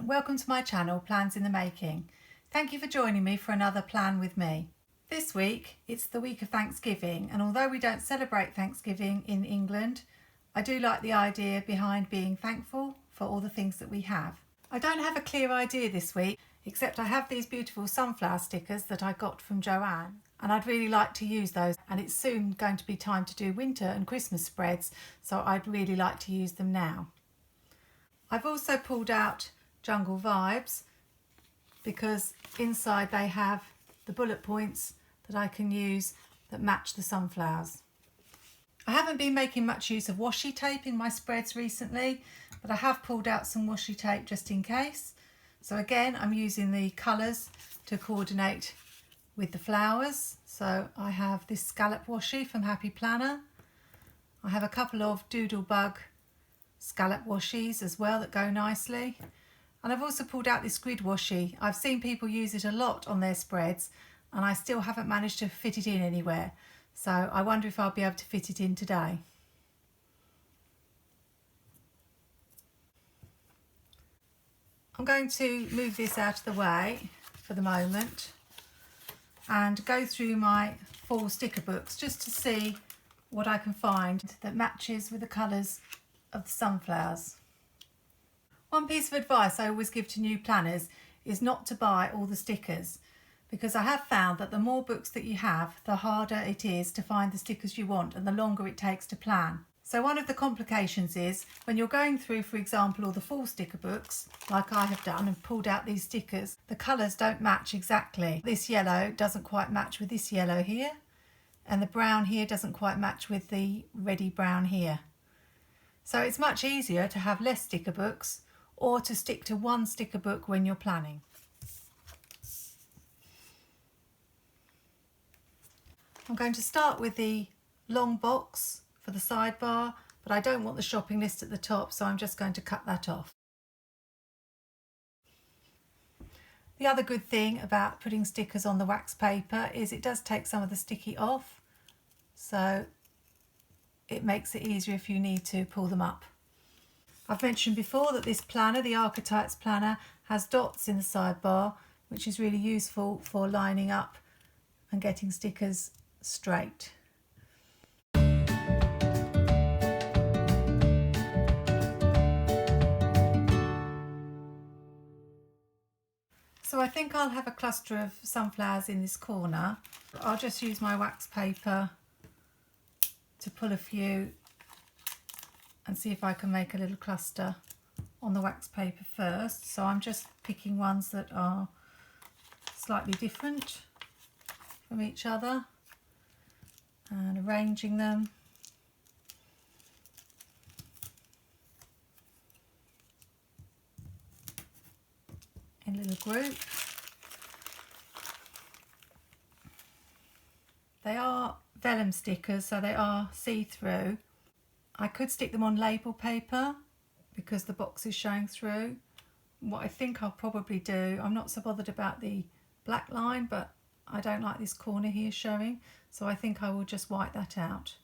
everyone, welcome to my channel Plans in the Making. Thank you for joining me for another Plan with me. This week it's the week of Thanksgiving, and although we don't celebrate Thanksgiving in England, I do like the idea behind being thankful for all the things that we have. I don't have a clear idea this week, except I have these beautiful sunflower stickers that I got from JOANN, and I'd really like to use those, and it's soon going to be time to do winter and Christmas spreads, so I'd really like to use them now. I've also pulled out Jungle Vibes because inside they have the bullet points that I can use that match the sunflowers. I haven't been making much use of washi tape in my spreads recently, but I have pulled out some washi tape just in case. So again, I'm using the colours to coordinate with the flowers. So I have this scallop washi from happyplanner. I have a couple of Doodlebug scallop washies as well that go nicely, and I've also pulled out this grid washi. I've seen people use it a lot on their spreads and I still haven't managed to fit it in anywhere, so I wonder if I'll be able to fit it in today. I'm going to move this out of the way for the moment and go through my fall sticker books just to see what I can find that matches with the colours of the sunflowers. One piece of advice I always give to new planners is not to buy all the stickers, because I have found that the more books that you have, the harder it is to find the stickers you want and the longer it takes to plan. So one of the complications is when you're going through, for example, all the fall sticker books, like I have done and pulled out these stickers, the colours don't match exactly. This yellow doesn't quite match with this yellow here, and the brown here doesn't quite match with the reddy brown here. So it's much easier to have less sticker books or to stick to one sticker book when you're planning. I'm going to start with the long box for the sidebar, but I don't want the shopping list at the top, so I'm just going to cut that off. The other good thing about putting stickers on the wax paper is it does take some of the sticky off, so it makes it easier if you need to pull them up. I've mentioned before that this planner, the Archetypes planner, has dots in the sidebar, which is really useful for lining up and getting stickers straight. So I think I'll have a cluster of sunflowers in this corner. I'll just use my wax paper to pull a few and see if I can make a little cluster on the wax paper first. So I'm just picking ones that are slightly different from each other and arranging them. In a little group. They are vellum stickers, so they are see-through. I could stick them on label paper because the box is showing through. What I think I'll probably do, I'm not so bothered about the black line, but I don't like this corner here showing, so I think I will just white that out.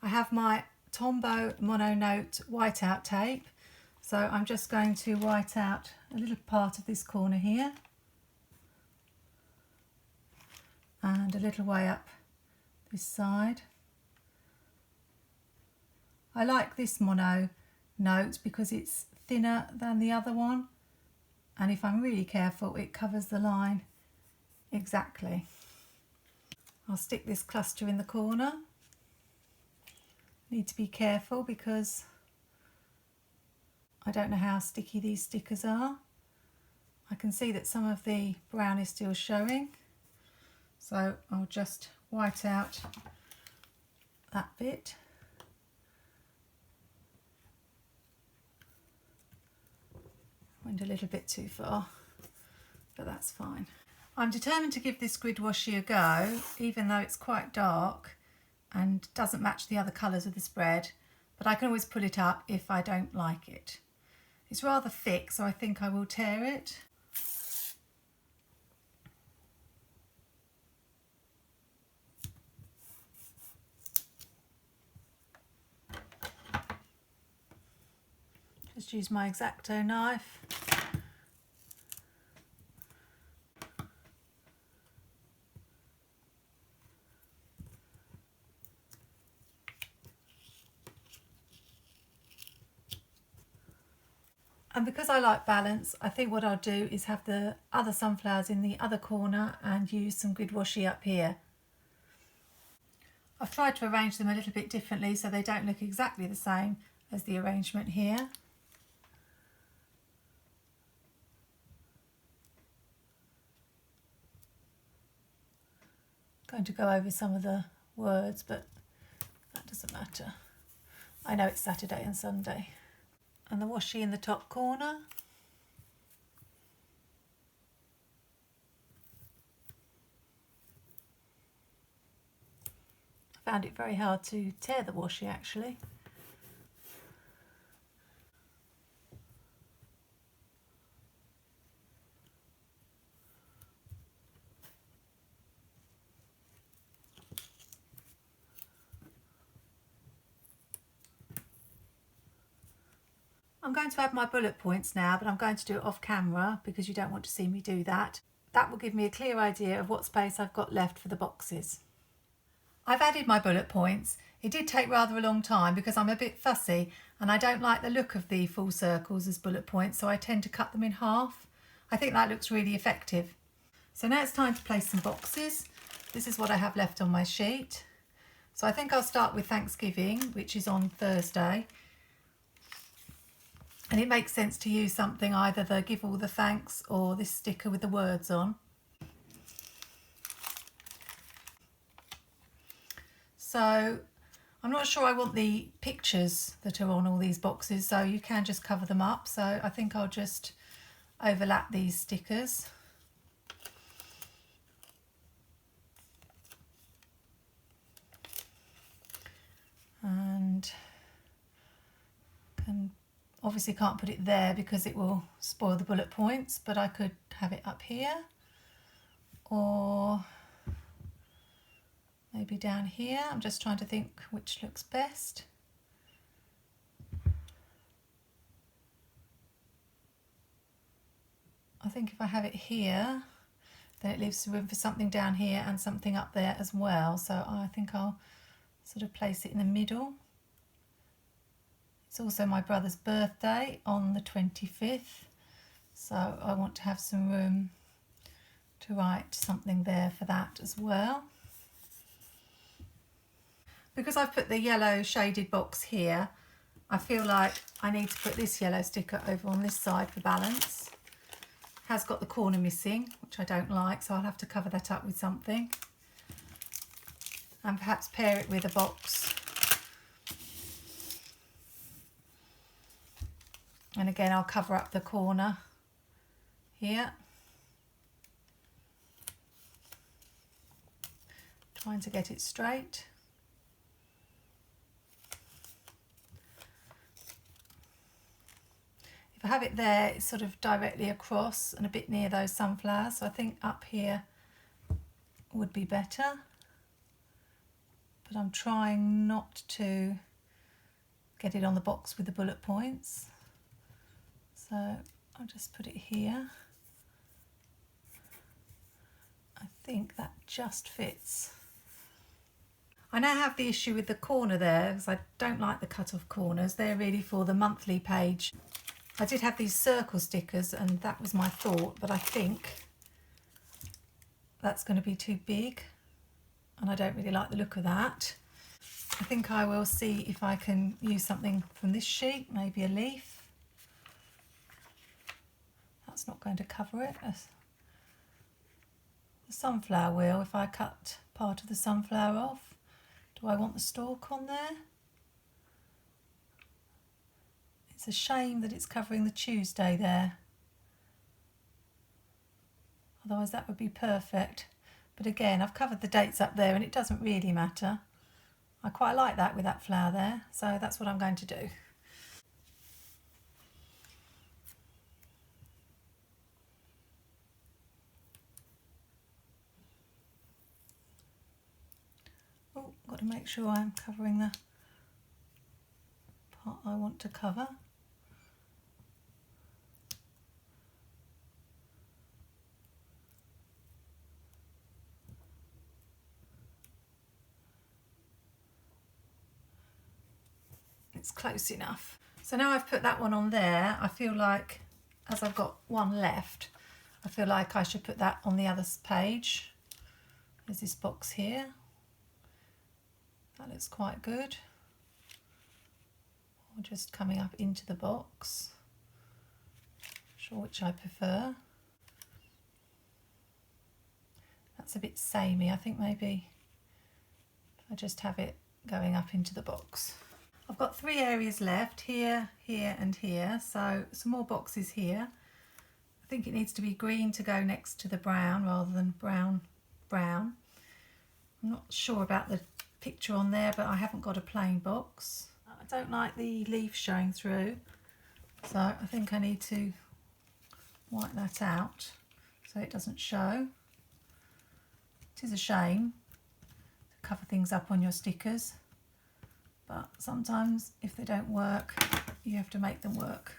I have my Tombow Mono Note whiteout tape, so I'm just going to white out a little part of this corner here and a little way up this side. I like this mono note because it's thinner than the other one, and if I'm really careful it covers the line exactly. I'll stick this cluster in the corner. Need to be careful because I don't know how sticky these stickers are. I can see that some of the brown is still showing, so I'll just white out that bit. Went a little bit too far, but that's fine. I'm determined to give this grid washi a go, even though it's quite dark and doesn't match the other colours of the spread, but I can always pull it up if I don't like it. It's rather thick, so I think I will tear it. just use my X-Acto knife. And because I like balance, I think what I'll do is have the other sunflowers in the other corner and use some grid washi up here. I've tried to arrange them a little bit differently so they don't look exactly the same as the arrangement here. I'm going to go over some of the words, but that doesn't matter. I know it's Saturday and Sunday. And the washi in the top corner. I found it very hard to tear the washi actually. I'm going to add my bullet points now, but I'm going to do it off camera because you don't want to see me do that. That will give me a clear idea of what space I've got left for the boxes. I've added my bullet points. It did take rather a long time because I'm a bit fussy and I don't like the look of the full circles as bullet points, so I tend to cut them in half. I think that looks really effective. So now it's time to place some boxes. This is what I have left on my sheet. So I think I'll start with Thanksgiving, which is on Thursday. And it makes sense to use something, either the Give All the Thanks or this sticker with the words on. So I'm not sure I want the pictures that are on all these boxes, so you can just cover them up. So I think I'll just overlap these stickers. And obviously can't put it there because it will spoil the bullet points, but I could have it up here or maybe down here. I'm just trying to think which looks best. I think if I have it here, then it leaves room for something down here and something up there as well. So I think I'll sort of place it in the middle. It's also my brother's birthday on the 25th, so I want to have some room to write something there for that as well. Because I've put the yellow shaded box here, I feel like I need to put this yellow sticker over on this side for balance. It has got the corner missing, which I don't like, so I'll have to cover that up with something. And perhaps pair it with a box. And again, I'll cover up the corner here. Trying to get it straight. If I have it there, it's sort of directly across and a bit near those sunflowers. So I think up here would be better. But I'm trying not to get it on the box with the bullet points. So I'll just put it here. I think that just fits. I now have the issue with the corner there because I don't like the cut off corners. They're really for the monthly page. I did have these circle stickers and that was my thought, but I think that's going to be too big and I don't really like the look of that. I think I will see if I can use something from this sheet, maybe a leaf. That's not going to cover it. The sunflower wheel, if I cut part of the sunflower off, do I want the stalk on there? It's a shame that it's covering the Tuesday there. Otherwise that would be perfect. But again, I've covered the dates up there and it doesn't really matter. I quite like that with that flower there, so that's what I'm going to do. Oh, got to make sure I'm covering the part I want to cover. it's close enough. So now I've put that one on there, I feel like, as I've got one left, I feel like I should put that on the other page. There's this box here. That looks quite good. Or just coming up into the box. Not sure which I prefer. That's a bit samey. I think maybe I just have it going up into the box. I've got 3 areas left, here, here and here, so some more boxes here. I think it needs to be green to go next to the brown rather than brown. I'm not sure about the picture on there, but I haven't got a plain box. I don't like the leaf showing through, so I think I need to wipe that out so it doesn't show. It is a shame to cover things up on your stickers, but sometimes if they don't work, you have to make them work.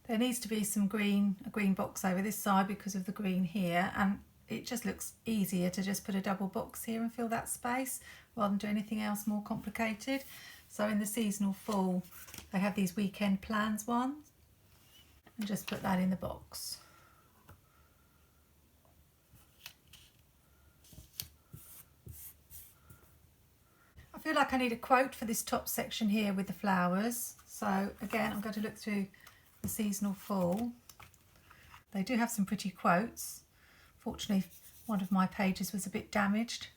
There needs to be some green, a green box over this side because of the green here, and it just looks easier to just put a double box here and fill that space rather than do anything else more complicated. So in the seasonal fall they have these weekend plans ones, and just put that in the box. I feel like I need a quote for this top section here with the flowers, so again I'm going to look through the seasonal fall. They do have some pretty quotes. Fortunately, one of my pages was a bit damaged.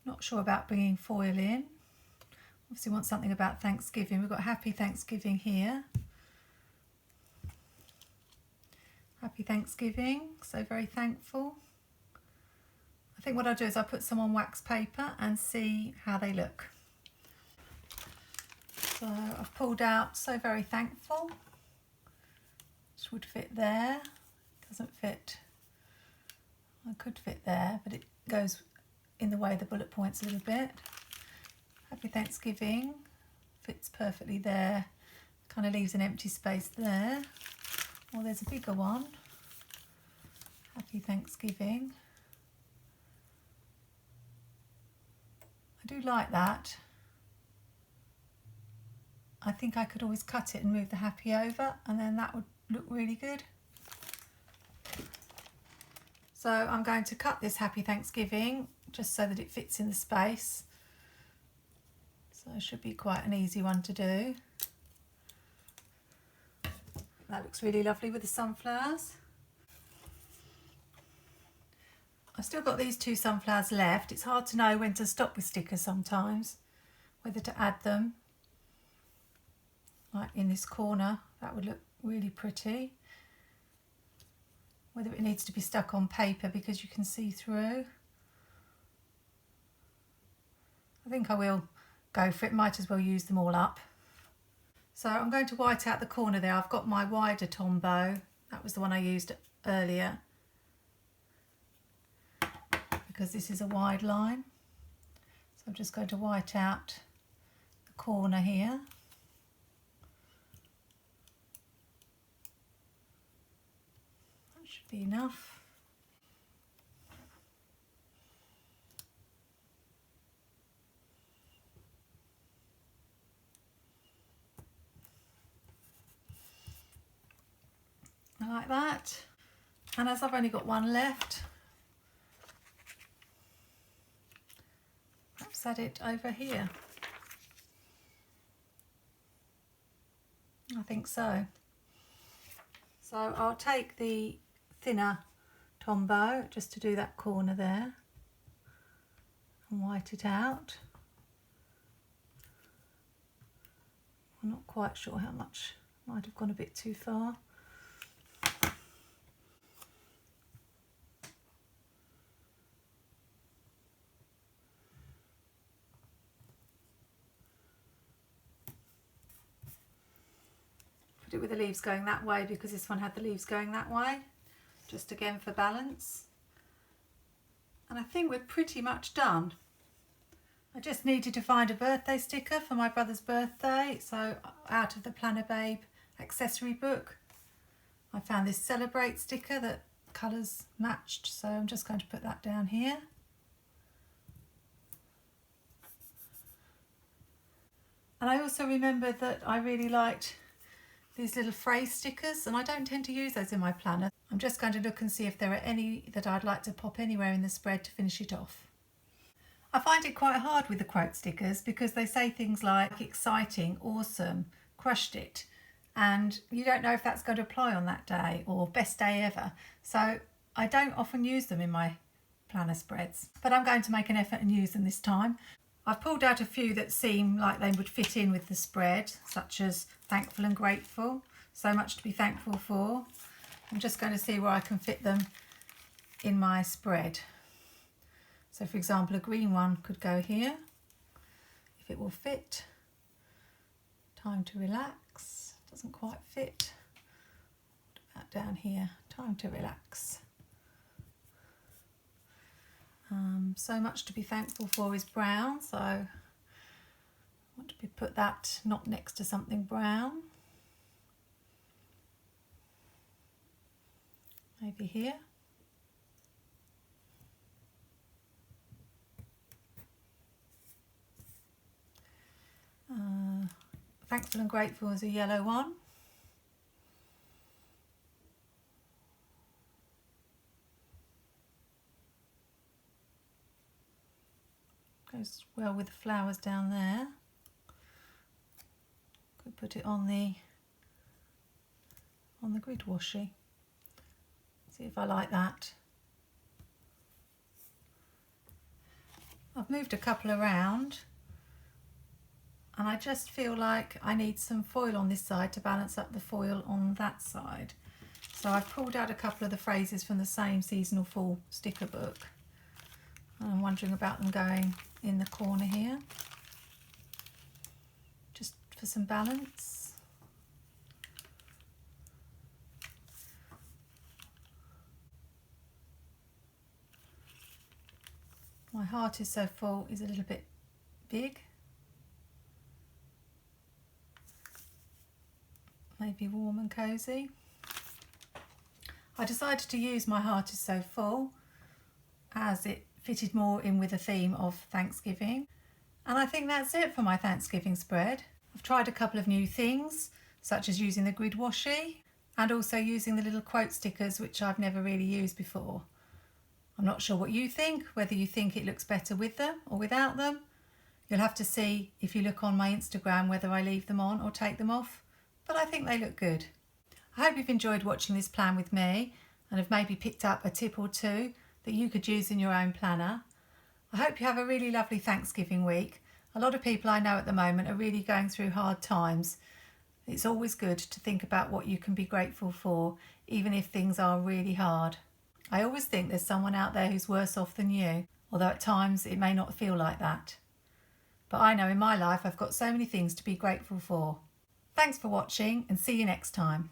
Not sure about bringing foil in. Obviously want something about Thanksgiving. We've got Happy Thanksgiving here. Happy Thanksgiving, so very thankful. I think what I'll do is I'll put some on wax paper and see how they look. So I've pulled out So Very Thankful, which would fit there. Doesn't fit. I could fit there, but it goes in the way of the bullet points a little bit. Happy Thanksgiving fits perfectly there. Kind of leaves an empty space there. Well, there's a bigger one. Happy Thanksgiving. I do like that. I think I could always cut it and move the happy over, and then that would look really good. So I'm going to cut this Happy Thanksgiving just so that it fits in the space. So it should be quite an easy one to do. That looks really lovely with the sunflowers. I've still got these 2 sunflowers left. It's hard to know when to stop with stickers sometimes, whether to add them. Like in this corner, that would look really pretty. Whether it needs to be stuck on paper because you can see through. I think I will go for it, might as well use them all up. So I'm going to white out the corner there. I've got my wider Tombow, that was the one I used earlier, because this is a wide line. So I'm just going to white out the corner here. Be enough. I like that. And as I've only got one left, perhaps add it over here. I think so. So I'll take the thinner Tombow just to do that corner there and white it out. I'm not quite sure how much, might have gone a bit too far. Put it with the leaves going that way because this one had the leaves going that way. Just again for balance. And I think we're pretty much done. I just needed to find a birthday sticker for my brother's birthday, so out of the Planner Babe accessory book I found this Celebrate sticker that colours matched, so I'm just going to put that down here. And I also remembered that I really liked these little phrase stickers, and I don't tend to use those in my planner. I'm just going to look and see if there are any that I'd like to pop anywhere in the spread to finish it off. I find it quite hard with the quote stickers because they say things like exciting, awesome, crushed it, and you don't know if that's going to apply on that day, or best day ever. So I don't often use them in my planner spreads, but I'm going to make an effort and use them this time. I've pulled out a few that seem like they would fit in with the spread, such as thankful and grateful, so much to be thankful for. I'm just going to see where I can fit them in my spread. So for example, a green one could go here, if it will fit. Time to relax, doesn't quite fit. Put that down here, time to relax. So much to be thankful for is brown, so I want to put that not next to something brown. Maybe here. Thankful and grateful is a yellow one. Goes well with the flowers down there. Could put it on the grid washi. See if I like that. I've moved a couple around, and I just feel like I need some foil on this side to balance up the foil on that side. So I've pulled out a couple of the phrases from the same seasonal fall sticker book. And I'm wondering about them going in the corner here, just for some balance. My heart is so full is a little bit big. Maybe warm and cosy. I decided to use my heart is so full as it fitted more in with the theme of Thanksgiving. And I think that's it for my Thanksgiving spread. I've tried a couple of new things, such as using the grid washi and also using the little quote stickers, which I've never really used before. I'm not sure what you think, whether you think it looks better with them or without them. You'll have to see if you look on my Instagram whether I leave them on or take them off, but I think they look good. I hope you've enjoyed watching this plan with me and have maybe picked up a tip or two that you could use in your own planner. I hope you have a really lovely Thanksgiving week. A lot of people I know at the moment are really going through hard times. It's always good to think about what you can be grateful for, even if things are really hard. I always think there's someone out there who's worse off than you, although at times it may not feel like that. But I know in my life I've got so many things to be grateful for. Thanks for watching, and see you next time.